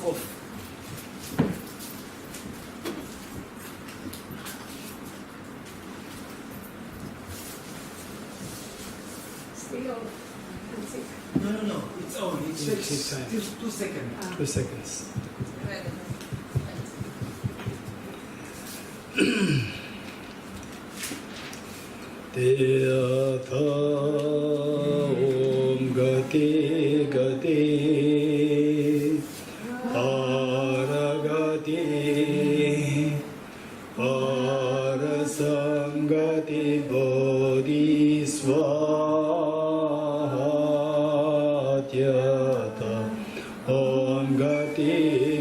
off. Still on. That's it. No. It's on. It takes takes time. 2 seconds. 2 seconds. Teyatha Om Gati Gati Paragati Parasangati Bodhisvatyata Om Gati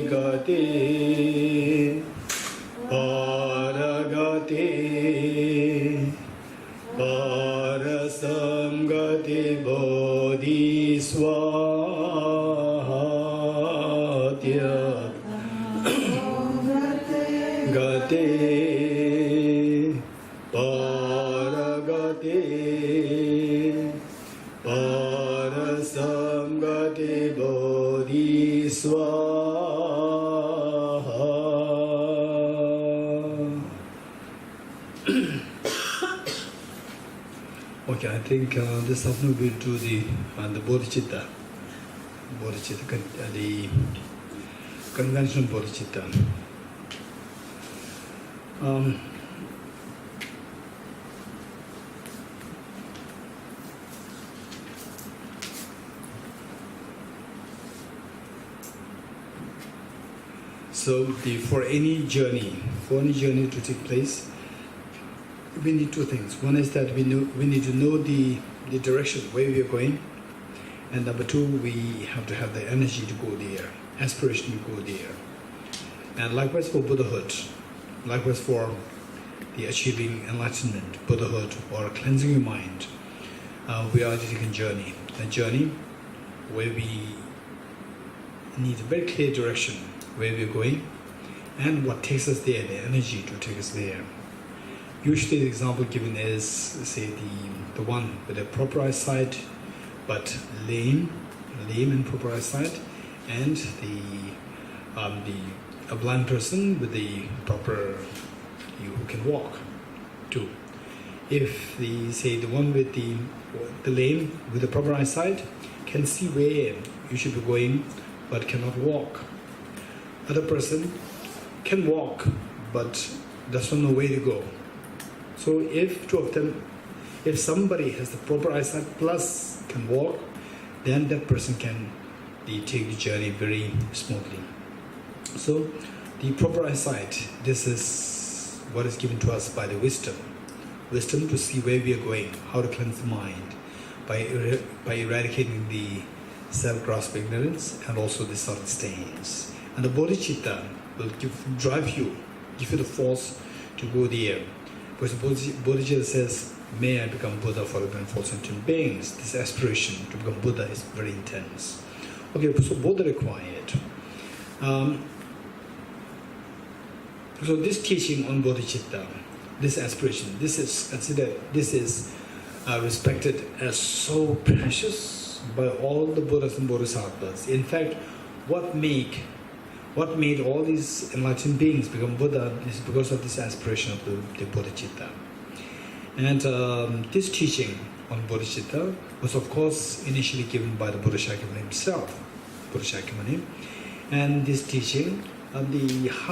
Gati Paragati Parasamgati Bodhisvatyata Gati Paragati Parasamgati Bodhisvatyata. Okay, I think this afternoon we'll do the Bodhicitta, the conventional Bodhicitta. So, for any journey to take place, we need two things. One is that we need to know the direction where we are going, and number two, we have to have the energy to go there, aspiration to go there. And likewise for Buddhahood, likewise for the achieving enlightenment, Buddhahood, or cleansing your mind, we are taking a journey where we need a very clear direction where we are going, and what takes us there, the energy to take us there. Usually the example given is, say, the one with a proper eyesight, but lame and proper eyesight, and a blind person with the proper, who can walk too. If the one with the lame with the proper eyesight can see where you should be going, but cannot walk. Other person can walk, but does not know where to go. So if two of them, if somebody has the proper eyesight plus can walk, then that person can take the journey very smoothly. So the proper eyesight, this is what is given to us by the wisdom to see where we are going, how to cleanse the mind by eradicating the self-grasp ignorance and also the subtle stains. And the bodhicitta will drive you, give you the force to go there. Because the Bodhicitta says, may I become Buddha for the false sentient beings. This aspiration to become Buddha is very intense. Okay, so both are required. So this teaching on Bodhicitta, this aspiration, this is considered, this is respected as so precious by all the Buddhas and Bodhisattvas. In fact, what made all these enlightened beings become Buddha is because of this aspiration of the Bodhicitta. And this teaching on Bodhicitta was, of course, initially given by the Buddha Shakyamuni himself, And this teaching, how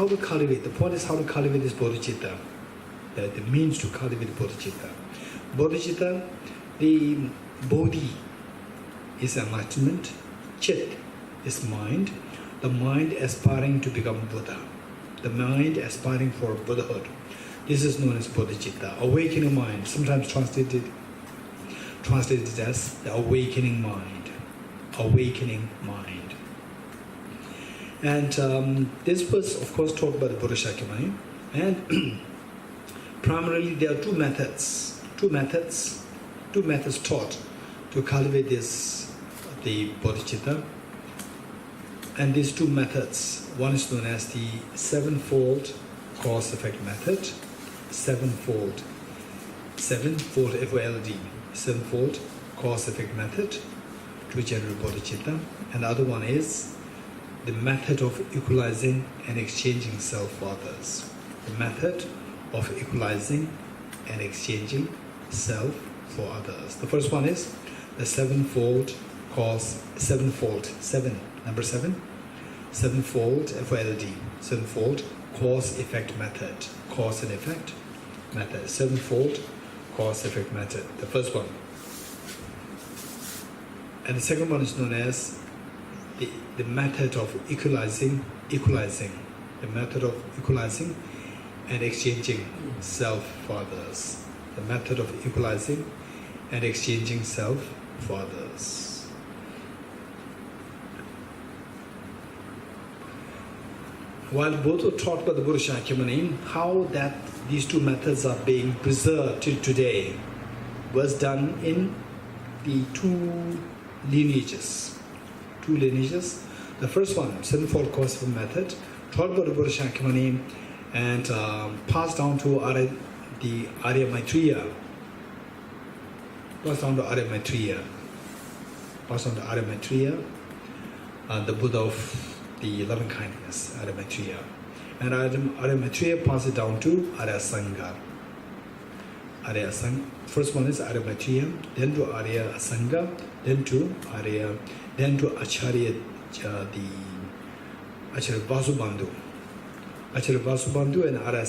to cultivate, the point is how to cultivate this Bodhicitta, the means to cultivate Bodhicitta. Bodhicitta, the Bodhi is enlightenment, Chit is mind, the mind aspiring to become Buddha, the mind aspiring for Buddhahood. This is known as Bodhicitta, awakening mind, sometimes translated as the awakening mind. And this was, of course, taught by the Buddha Shakyamuni. And primarily there are two methods taught to cultivate the Bodhicitta. And these two methods, one is known as the sevenfold cause-effect method, sevenfold F-O-L-D, sevenfold cause-effect method to generate bodhicitta, and the other one is the method of equalizing and exchanging self for others. The method of equalizing and exchanging self for others. The first one is the sevenfold FOLD, sevenfold cause effect method, cause and effect method, sevenfold cause effect method, the first one. And the second one is known as the method of equalizing, the method of equalizing and exchanging self for others, the method of equalizing and exchanging self for others. While both were taught by the Buddha Shakyamuni, how that these two methods are being preserved till today was done in the two lineages. The first one, sevenfold cause of method, taught by the Buddha Shakyamuni and passed down to the Arya Maitreya. Passed down to Arya Maitreya, the Buddha of the loving kindness, Arya Maitreya. And Arya Maitreya passed it down to Arya Sangha. First one is Arya Maitreya, then to Arya Sangha, then to Acharya, the Acharya Vasubandhu. Acharya Vasubandhu and Arya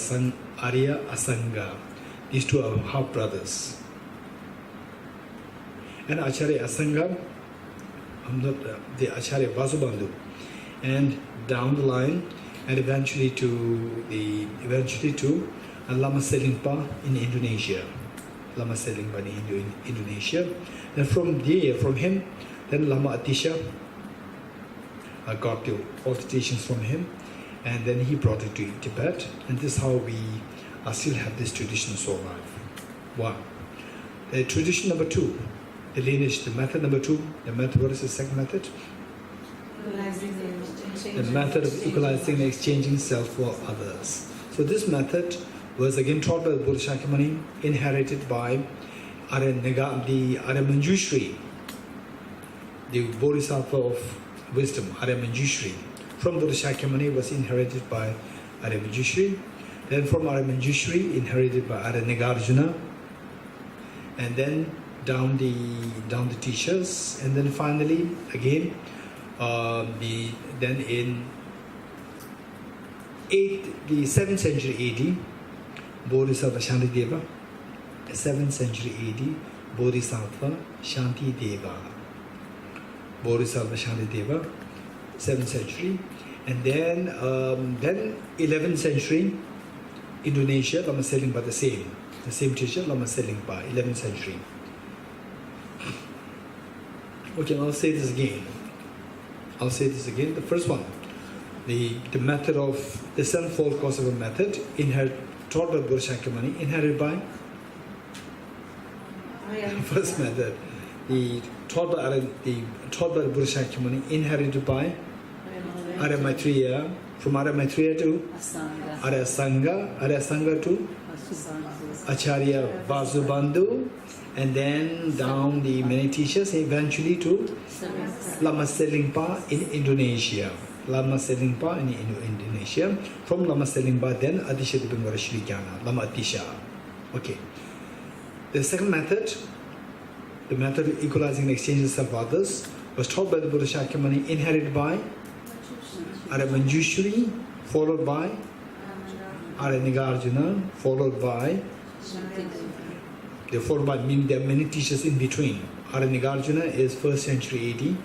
Asanga. These two are half brothers. And Acharya Asanga, the Acharya Vasubandhu, and down the line, and eventually to Lama Selingpa in Indonesia. Then from him, then Lama Atisha got all the teachings from him, and then he brought it to Tibet, and this is how we still have this tradition so alive. One. The tradition number two, the lineage, the method number two, what is the second method? The method of equalizing and exchanging self for others. So this method was again taught by the Buddha Shakyamuni, inherited by the Arya Manjushri, the Bodhisattva of wisdom, Arya Manjushri. From Buddha Shakyamuni was inherited by Arya Manjushri. Then from Arya Manjushri, inherited by Arya Nagarjuna. And then down the teachers. And then finally, again, then in the 7th century AD, Bodhisattva Shantideva, 7th century AD, Bodhisattva Shantideva, 7th century, and then 11th century, Indonesia, Lama Selingpa, the same teacher, Lama Selingpa, 11th century. Okay, I'll say this again. The first one, the method of the sevenfold cause of a method, taught by Buddha Shakyamuni, inherited by first method, taught by the Buddha Shakyamuni, inherited by Arya Maitreya, from Arya Maitreya to Arya Sangha to Acharya Vasubandhu, and then down the many teachers, eventually to Lama Selingpa in Indonesia. From Lama Selingpa, then Atisha Dibangara Shri Jnana, Lama Atisha. Okay. The second method, the method of equalizing and exchanging self for others, was taught by the Buddha Shakyamuni, inherited by Arya Manjushri, followed by Arya Nagarjuna, followed by there are many teachers in between. Arya Nagarjuna is 1st century AD,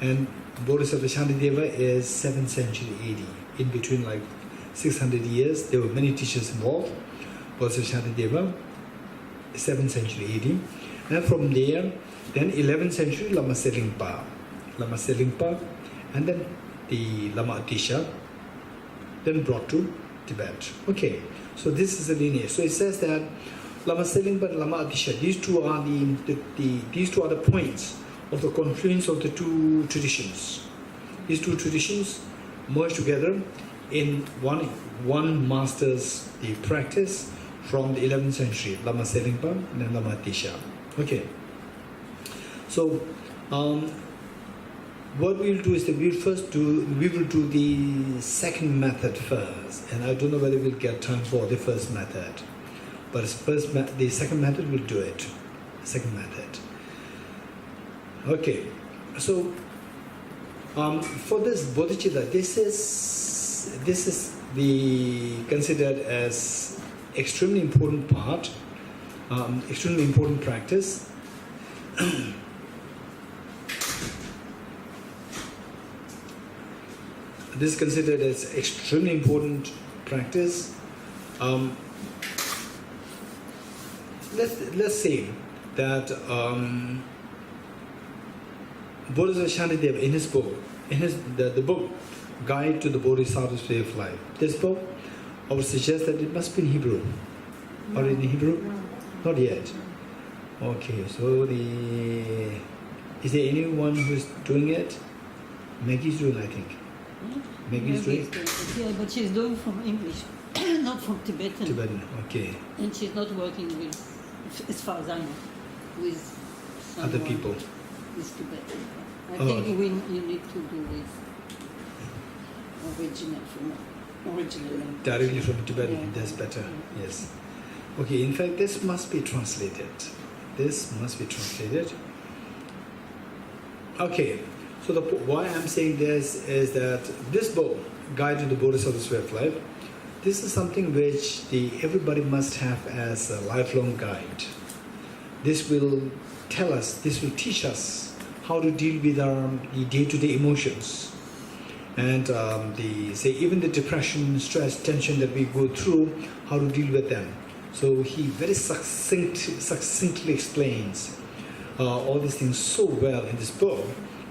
and Bodhisattva Shantideva is 7th century AD. In between, like 600 years, there were many teachers involved. Bodhisattva Shantideva, 7th century AD. And from there, then 11th century, Lama Selingpa, and then the Lama Atisha, then brought to Tibet. Okay, so this is the lineage. So it says that Lama Selingpa and Lama Atisha, these two are the points of the confluence of the two traditions. These two traditions merge together in one master's the practice from the 11th century, Lama Selingpa and then Lama Atisha. Okay. So what we'll do is that we will do the second method first, and I don't know whether we'll get time for the first method, but the second method we'll do it. Second method. Okay, so for this bodhicitta, this is the considered as extremely important part, extremely important practice. This is considered as extremely important practice. Let's say that Bodhisattva Shantideva in his book, the book Guide to the Bodhisattva's Way of Life. This book, I would suggest that it must be in Hebrew. Or in Hebrew? Not yet. Okay, so is there anyone who's doing it? Maggie's doing, I think. Maggie's doing? Yeah, but she's doing from English, not from Tibetan. Tibetan, okay. And she's not working with, as far as I know, with Other people. With Tibetan. I think you need to do with original language. Directly from Tibetan, Yeah. that's better, yes. Okay, in fact, this must be translated. This must be translated. Okay, so why I'm saying this is that this book, Guide to the Bodhisattva's Way of Life, this is something which everybody must have as a lifelong guide. This will tell us, this will teach us how to deal with our day-to-day emotions. And even the depression, stress, tension that we go through, how to deal with them. So he very succinctly explains all these things so well in this book.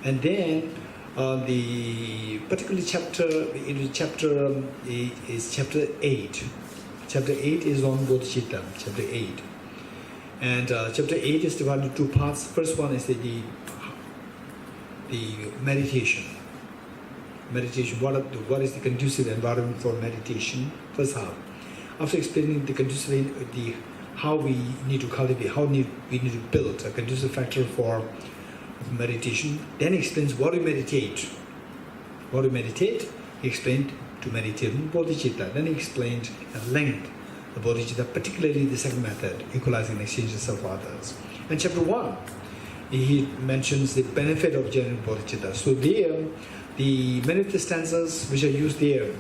And then the particular chapter is chapter 8. Chapter 8 is on Bodhicitta, chapter 8. And chapter 8 is divided into two parts. First one is the meditation. Meditation, what is the conducive environment for meditation? First half. After explaining the conducive, how we need to cultivate, how we need to build a conducive factor for meditation, then he explains what we meditate. What we meditate, he explained to meditate in Bodhicitta. Then he explained at length the Bodhicitta, particularly the second method, equalizing exchanges of others. And chapter 1, he mentions the benefit of genuine Bodhicitta. So there, many of the stanzas which are used there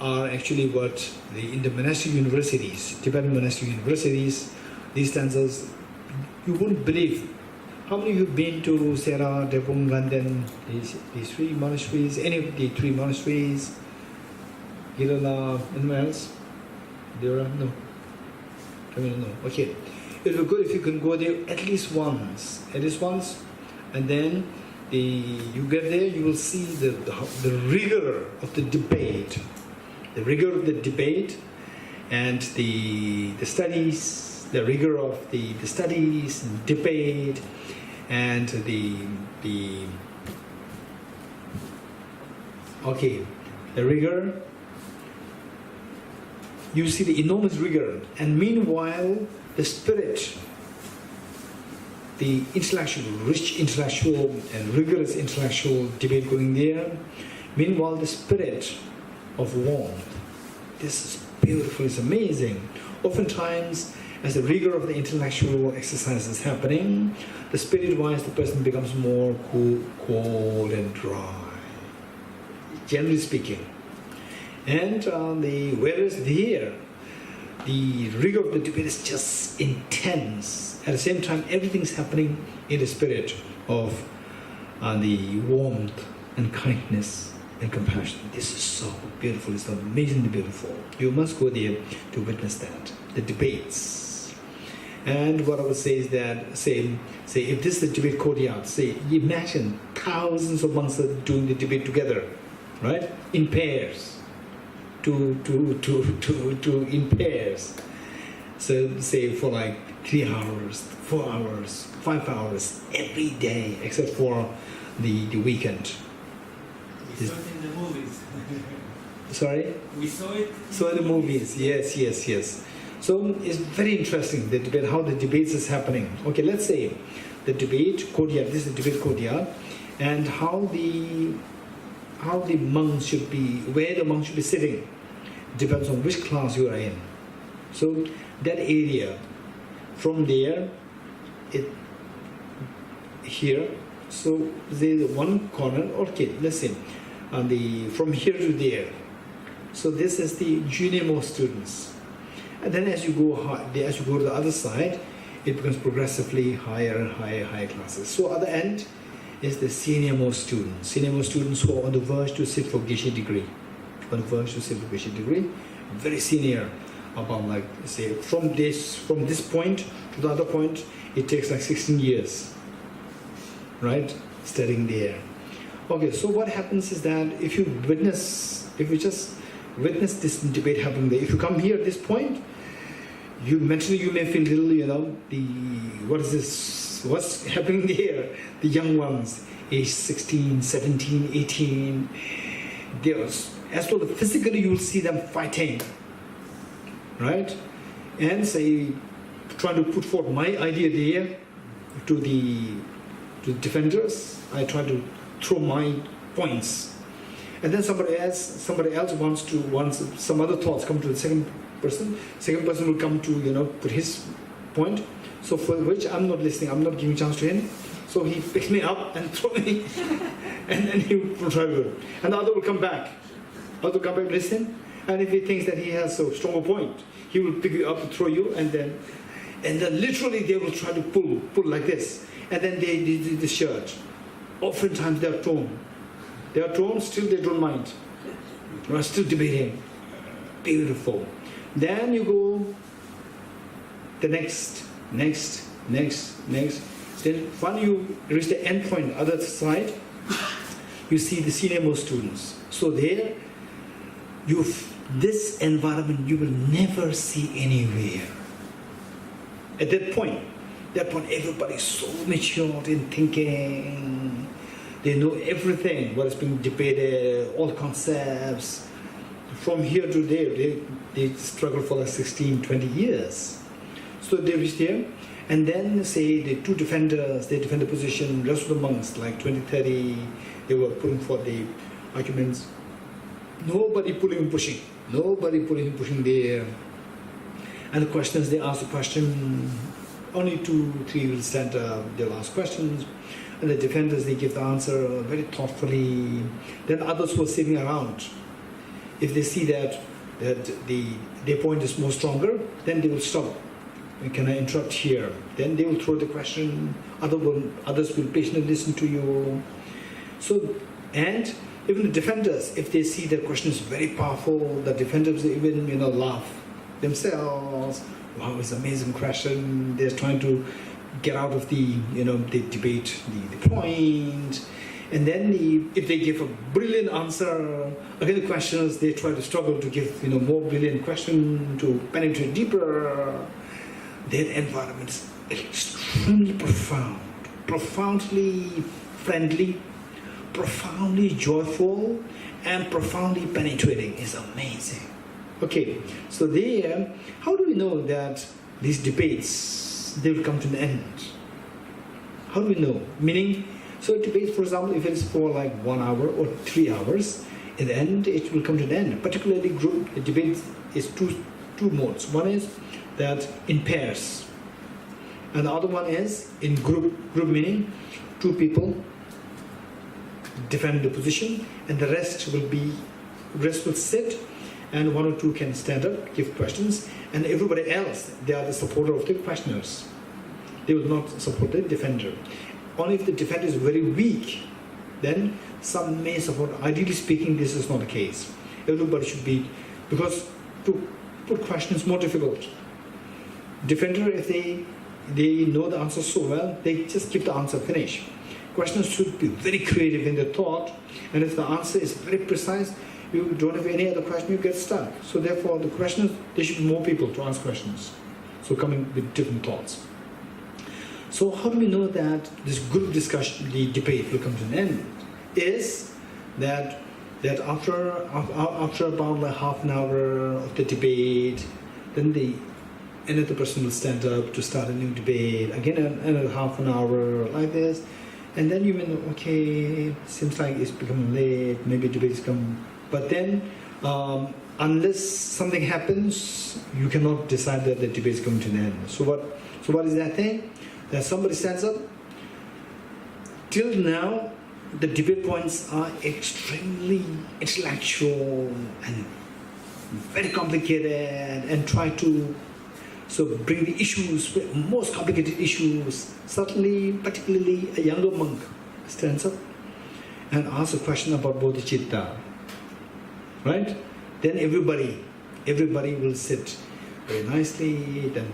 are actually what in the monastic universities, Tibetan monastic universities, these stanzas, you wouldn't believe. How many of you have been to Sera, Devon, London, these three monasteries, any of the three monasteries, Kerala, anywhere else? There are? No. I mean, no. Okay. It would be good if you can go there at least once, and then you get there, you will see the rigor of the debate, and the studies, the rigor of the studies and debate, and the rigor. You see the enormous rigor, and meanwhile the spirit, the rich intellectual and rigorous intellectual debate going there. Meanwhile, the spirit of warmth. This is beautiful, it's amazing. Oftentimes, as the rigor of the intellectual exercise is happening, the spirit-wise, the person becomes more cold and dry, generally speaking. And whereas here, the rigor of the debate is just intense. At the same time, everything's happening in the spirit of the warmth and kindness and compassion. This is so beautiful. It's amazingly beautiful. You must go there to witness that. The debates. And what I would say is that, say if this is a debate courtyard, imagine thousands of monks are doing the debate together, right? In pairs. In pairs. So say for like 3 hours, 4 hours, 5 hours every day, except for the weekend. We saw it in the movies. Sorry? We saw it. So in the movies, yes. So it's very interesting, the debate, how the debates is happening. Okay, let's say the debate courtyard, this is the debate courtyard, and how the monks should be, where the monks should be sitting, depends on which class you are in. So that area, from there, here, so there's one corner, okay, let's say, from here to there. So this is the junior most students. And then as you go to the other side, it becomes progressively higher and higher classes. So at the end is the senior most students who are on the verge to sit for Geshe degree. Very senior, about like say from this point to the other point, it takes like 16 years, right? Studying there. Okay, so what happens is that if you just witness this debate happening there, if you come here at this point, you mentally you may feel little, what's happening there? The young ones, age 16, 17, 18, as well physically you will see them fighting, right? And say, trying to put forth my idea there to the defenders. I try to throw my points, and then somebody else wants some other thoughts come to the second person will come to put his point, so for which I'm not listening, I'm not giving chance to him, so he picks me up and throw me and then he will try to, and the other will come back listen, and if he thinks that he has a stronger point, he will pick you up and throw you, and then literally they will try to pull like this, and then they do the shirt. Oftentimes they are torn, still they don't mind. They are still debating. Beautiful. Then you go the next. Then when you reach the end point, other side, you see the senior most students. So there, this environment you will never see anywhere. At that point, everybody is so mature in thinking. They know everything, what is being debated, all concepts. From here to there, they struggle for like 16, 20 years. So they reach there, and then say the two defenders, they defend the position, rest of the monks, like 20, 30, they were putting for the arguments. Nobody pulling and pushing there. And the questions, they ask the question, only 2, 3 will stand up, they'll ask questions. And the defenders, they give the answer very thoughtfully. Then others who are sitting around, if they see that their point is more stronger, then they will stop. Can I interrupt here? Then they will throw the question. Others will patiently listen to you. So, and even the defenders, if they see the question is very powerful, the defenders even laugh themselves. Wow, it's an amazing question. They're trying to get out of the debate the point. And then if they give a brilliant answer, again the questioners, they try to struggle to give more brilliant question to penetrate deeper. That environment is extremely profound, profoundly friendly, profoundly joyful, and profoundly penetrating. It's amazing. Okay, so there, how do we know that these debates, they will come to an end? How do we know? Meaning, so debates, for example, if it is for like 1 hour or 3 hours, in the end it will come to an end. Particularly group debate is two modes. One is that in pairs, and the other one is in group meaning 2 people defend the position, and the rest will sit, and 1 or 2 can stand up, give questions, and everybody else, they are the supporter of the questioners. They will not support the defender. Only if the defender is very weak, then some may support. Ideally speaking, this is not the case. Everybody should be, because to put questions is more difficult. Defender, if they know the answer so well, they just give the answer, finish. Questioners should be very creative in their thought, and if the answer is very precise, you don't have any other question, you get stuck. So therefore, the questioners, there should be more people to ask questions. So coming with different thoughts. So how do we know that this group discussion, the debate will come to an end? Is that after about like half an hour of the debate, then another person will stand up to start a new debate, again another half an hour like this, and then you may know, okay, seems like it's becoming late, maybe debate is coming, but then unless something happens, you cannot decide that the debate is coming to an end. So what is that thing? That somebody stands up. Till now, the debate points are extremely intellectual and very complicated, and try to bring the issues, most complicated issues. Certainly, particularly a younger monk stands up and asks a question about Bodhicitta, right? Then everybody will sit very nicely, then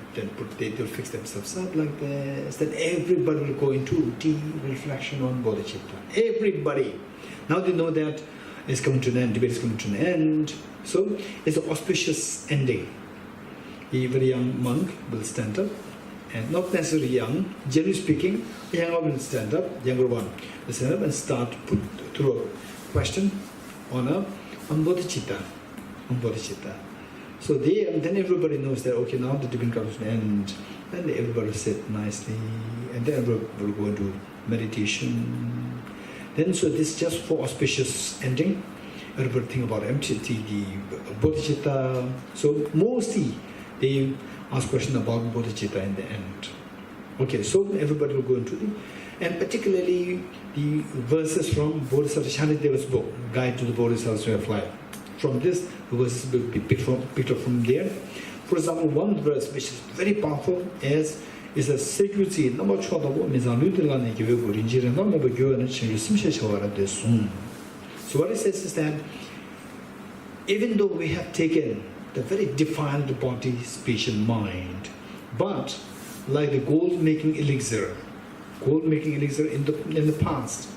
they'll fix themselves up like this, then everybody will go into deep reflection on Bodhicitta. Everybody. Now they know that it's coming to an end, debate is coming to an end. So it's an auspicious ending. A very young monk will stand up, and not necessarily young, generally speaking, a younger one will stand up, younger one will stand up and start to put through a question on Bodhicitta. So then everybody knows that, okay, now the debate comes to an end, and everybody will sit nicely, and then everybody will go into meditation. Then, so this is just for auspicious ending. Everybody think about empty, the Bodhicitta. So mostly they ask question about Bodhicitta in the end. Okay, so everybody will go into and particularly the verses from Bodhisattva Shantideva's book, Guide to the Bodhisattva's Way of Life. From this, the verses will be picked up from there. For example, one verse which is very powerful is a security number 12 So what it says is that even though we have taken the very defined body, speech and mind, but like the gold-making elixir in the past,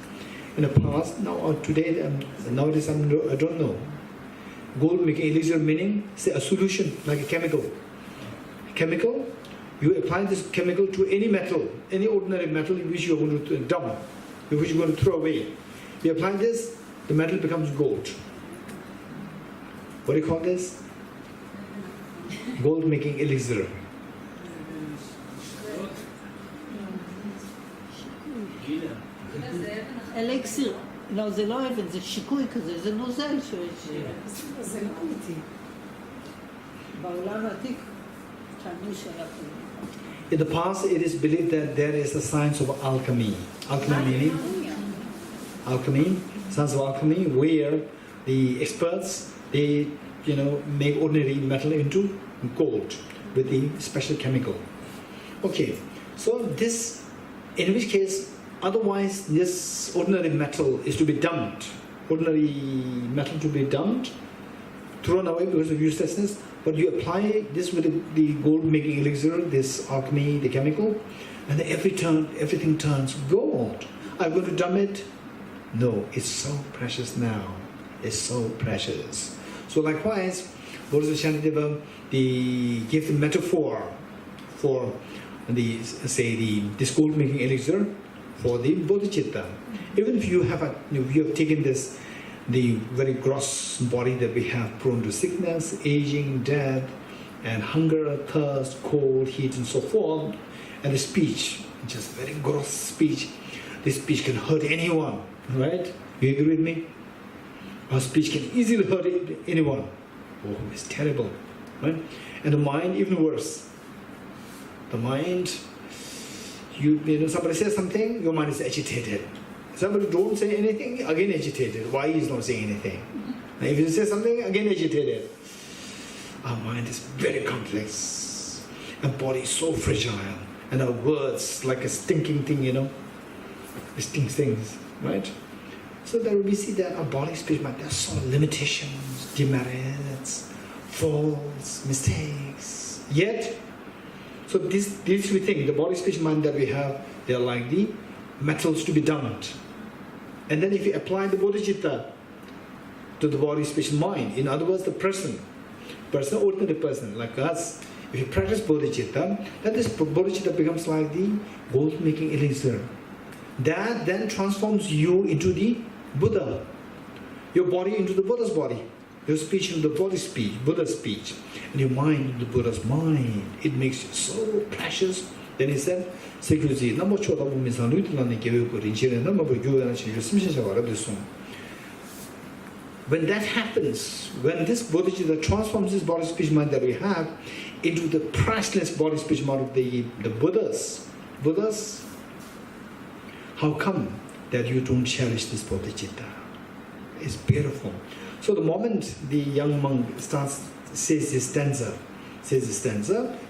nowadays I don't know. Gold-making elixir meaning, say, a solution, like a chemical. Chemical, you apply this chemical to any metal, any ordinary metal which you're going to dump, which you're going to throw away. You apply this, the metal becomes gold. What do you call this? Gold-making elixir. אלקסיר. לא, זה לא אבן, זה שיקוי כזה, זה נוזל שיש. זה לא אמיתי. בעולם העתיק, טענו שאנחנו... In the past, it is believed that there is a science of alchemy. Alchemy meaning? Alchemy, science of alchemy, where the experts, they, make ordinary metal into gold with the special chemical. Okay, so this, in which case, otherwise this ordinary metal is to be dumped. Ordinary metal to be dumped, thrown away because of uselessness, but you apply this with the gold-making elixir, this alchemy, the chemical, and everything turns gold. I'm going to dump it? No, it's so precious now. It's so precious. So likewise, Bodhisattva Shantideva, they give the metaphor for this gold-making elixir for the Bodhicitta. Even if you have taken this, the very gross body that we have, prone to sickness, aging, death, and hunger, thirst, cold, heat, and so forth, and the speech, just very gross speech. This speech can hurt anyone, right? You agree with me? Our speech can easily hurt anyone. Oh, it's terrible, right? And the mind, even worse. The mind, somebody says something, your mind is agitated. Somebody don't say anything, again agitated. Why is not saying anything? And if you say something, again agitated. Our mind is very complex. Our body is so fragile. And our words like a stinking thing, It stinks things, right? So that we see that our body, speech, mind, there's so limitations, demerits, faults, mistakes. Yet, so these we think, the body, speech, mind that we have, they're like the metals to be dumped. And then if you apply the Bodhicitta to the body, speech, mind, in other words, the person, ordinary person like us, if you practice Bodhicitta, then this Bodhicitta becomes like the gold-making elixir. That then transforms you into the Buddha, your body into the Buddha's body. You're speaking the body speech, Buddha's speech, and your mind, the Buddha's mind. It makes you so precious. Then he said, "Security. Number two, that means I need to learn the give you number you and you When that happens, when this Bodhicitta transforms this body speech mind that we have into the priceless body speech mind of the Buddhas, how come that you don't cherish this Bodhicitta? It's beautiful. So the moment the young monk says this stanza,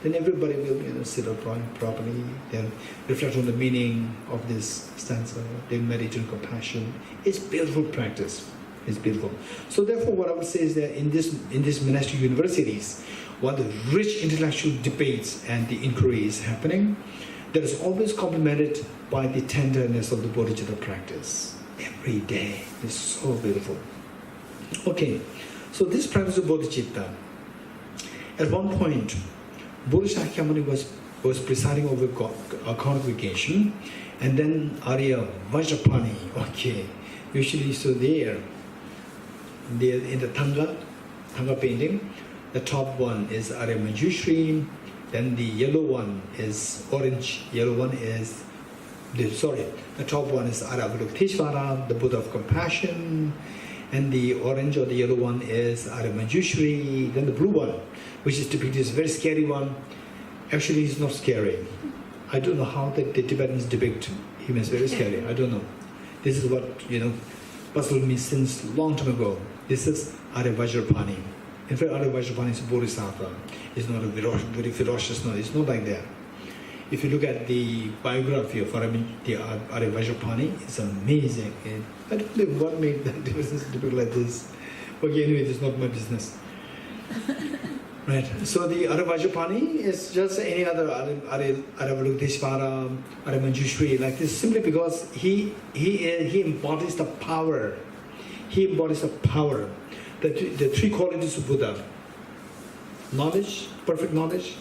then everybody will sit up properly, then reflect on the meaning of this stanza, then meditate on compassion. It's beautiful practice. It's beautiful. So therefore what I would say is that in this monastic universities, while the rich intellectual debates and the inquiry is happening, that is always complemented by the tenderness of the Bodhicitta practice. Every day is so beautiful. Okay, so this practice of Bodhicitta, at one point, Buddha Shakyamuni was presiding over a congregation, and then Arya Vajrapani, okay, usually so there in the Thanga painting, the top one is Arya Manjushri, then the yellow one is orange, the top one is Arya Avalokiteshvara, the Buddha of compassion, and the orange or the yellow one is Arya Manjushri, then the blue one, which is depicted as a very scary one. Actually, he's not scary. I don't know how the Tibetans depict him as very scary. I don't know. This is what, puzzled me since long time ago. This is Arya Vajrapani. In fact, Arya Vajrapani is a Bodhisattva. It's not a very ferocious, no, it's not like that. If you look at the biography of Arya Vajrapani, it's amazing. I don't know what made that difference to look like this. Okay, anyway, this is not my business. Right. So the Arya Vajrapani is just any other Arya Avalokiteshvara, Arya Manjushri, like this, simply because he embodies the power. He embodies the power. The three qualities of Buddha: knowledge, perfect knowledge,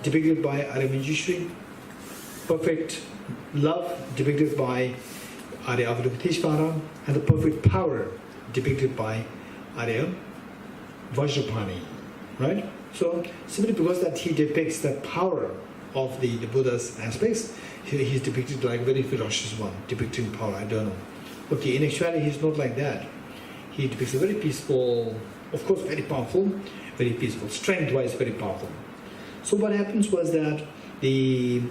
depicted by Arya Manjushri; perfect love, depicted by Arya Avalokiteshvara; and the perfect power, depicted by Arya Vajrapani. Right? So simply because that he depicts the power of the Buddha's aspects, he's depicted like a very ferocious one, depicting power. I don't know. Okay, in actuality, he's not like that. He depicts a very peaceful, of course, very powerful, very peaceful, strength-wise very powerful. So what happens was that the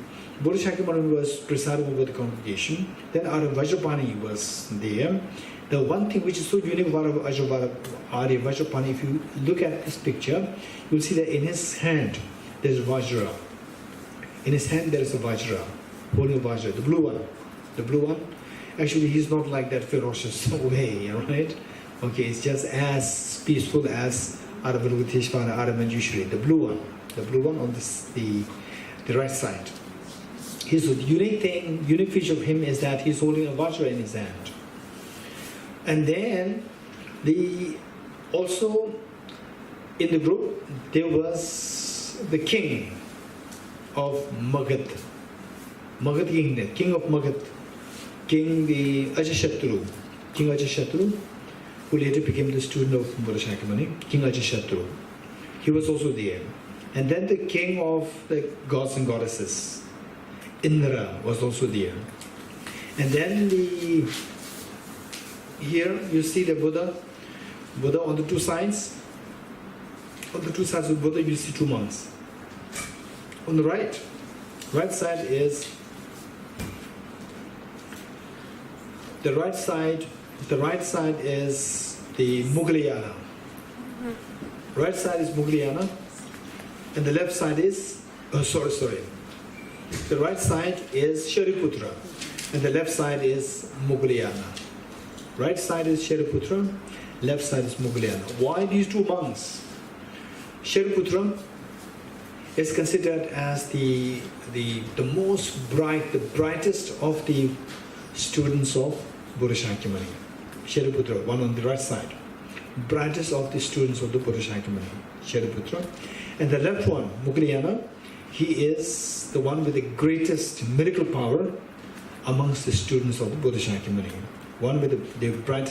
Buddha Shakyamuni was presiding over the congregation. Then Arya Vajrapani was there. The one thing which is so unique about Arya Vajrapani, if you look at this picture, you'll see that in his hand there is Vajra. In his hand there is a Vajra, holding a Vajra, the blue one. The blue one. Actually, he's not like that ferocious way, right? Okay, it's just as peaceful as Arya Avalokiteshvara, Arya Manjushri, the blue one on the right side. His unique feature of him is that he's holding a Vajra in his hand. And then also in the group there was the king of Magadh. Magadh king of Magadh. King Ajashatru, who later became the student of Buddha Shakyamuni, King Ajashatru. He was also there. And then the king of the gods and goddesses, Indra, was also there. And then here you see the Buddha on the two sides. On the two sides of Buddha you see two monks. On the right side is the right side is the Mughlayana. Right side is Mughlayana, and the left side is the right side is Shariputra, and the left side is Mughlayana. Right side is Shariputra, left side is Mughlayana. Why these two monks? Shariputra is considered as the most bright, the brightest of the students of Buddha Shakyamuni. Shariputra, one on the right side. Brightest of the students of the Buddha Shakyamuni, Shariputra. And the left one, Mughlayana, he is the one with the greatest miracle power amongst the students of the Bodhicitta community. One with the brightest